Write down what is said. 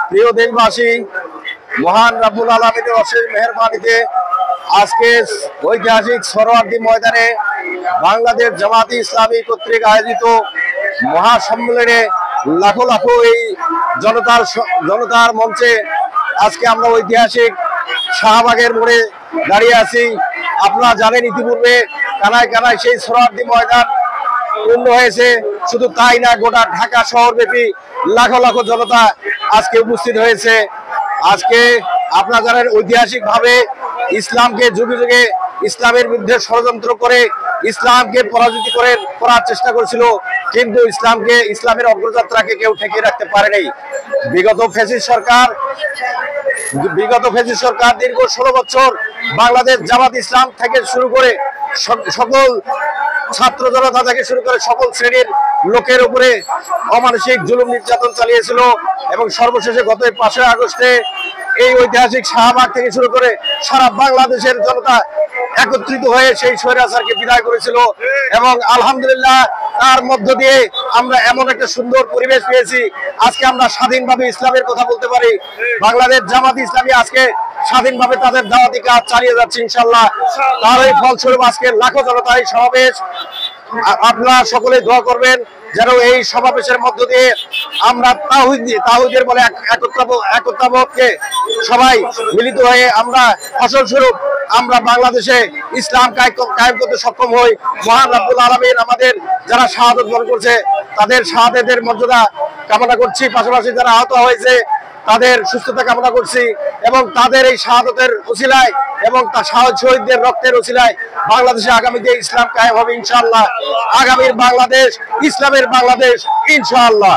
প্রিয় দেশবাসী, মহান রাব্বুল আলামিনের অশেষ মেহেরবানিতে আজকে ঐতিহাসিক সরোয়ার্দী ময়দানে বাংলাদেশ জামাতে ইসলামী কর্তৃক আয়োজিত মহাসম্মেলনে লাখো লাখো এই জনতার মঞ্চে আজকে আমরা ঐতিহাসিক শাহবাগের মোড়ে দাঁড়িয়ে আছি। আপনারা জানেন ইতিপূর্বে কানায় কানায় সেই সরোয়ার্দী ময়দান পূর্ণ হয়েছে। শুধু তাই না, গোটা ঢাকা শহরব্যাপী লাখো লাখো জনতা আজকে উপস্থিত হয়েছে। আজকে আপনারা জানেন ঐতিহাসিকভাবে ইসলামকে যুগে যুগে ইসলামের বিরুদ্ধে ষড়যন্ত্র করে ইসলামকে পরাজিত করার চেষ্টা করেছিল, কিন্তু ইসলামের অগ্রযাত্রাকে কেউ ঠেকিয়ে রাখতে পারেনি। বিগত ফ্যাসিস্ট সরকার দীর্ঘ 16 বছর বাংলাদেশ জামাত ইসলাম থেকে শুরু করে সকল ছাত্র জনতা থেকে শুরু করে সকল শ্রেণীর লোকের উপরে অমানসিক জুলুম নির্যাতন চালিয়েছিল এবং সর্বশেষে গত 5 আগস্টে এই ঐতিহাসিক শাহবাগ থেকে শুরু করে সারা বাংলাদেশের জনতা একত্রিত হয়ে সেই স্বৈরাচারকে বিদায় করেছিল। এবং আলহামদুলিল্লাহ তার মধ্য দিয়ে আমরা এমন একটা সুন্দর পরিবেশ পেয়েছি, আজকে আমরা স্বাধীনভাবে ইসলামের কথা বলতে পারি। বাংলাদেশ জামাত ইসলামী আজকে স্বাধীনভাবে তাদের দাওয়াতি কাজ চালিয়ে যাচ্ছে ইনশাআল্লাহ। তার এই ফলস্বরূপ আজকে লাখো জনতা এই সমাবেশ। আপনারা সকলে দোয়া করবেন যেন এই সমাবেশের মধ্য দিয়ে আমরা তাওহীদের বলে একত্রবোধকে সবাই মিলিত হয়ে আমরা ফসলস্বরূপ আমরা বাংলাদেশে ইসলাম কায়েম করতে সক্ষম হই। মহান রাব্বুল আলামিন আমাদের যারা শাহাদাত বরণ করছে তাদের শাহাদাতের মর্যাদা কামনা করছি, পাশাপাশি যারা আহত হয়েছে তাদের সুস্থতা কামনা করছি এবং তাদের এই শাহাদাতের ওসিলায় এবং তার শহীদদের রক্তের ওসিলায় বাংলাদেশে আগামীতে ইসলাম কায়েম হবে ইনশাআল্লাহ। আগামীর বাংলাদেশ ইসলামের বাংলাদেশ ইনশাআল্লাহ।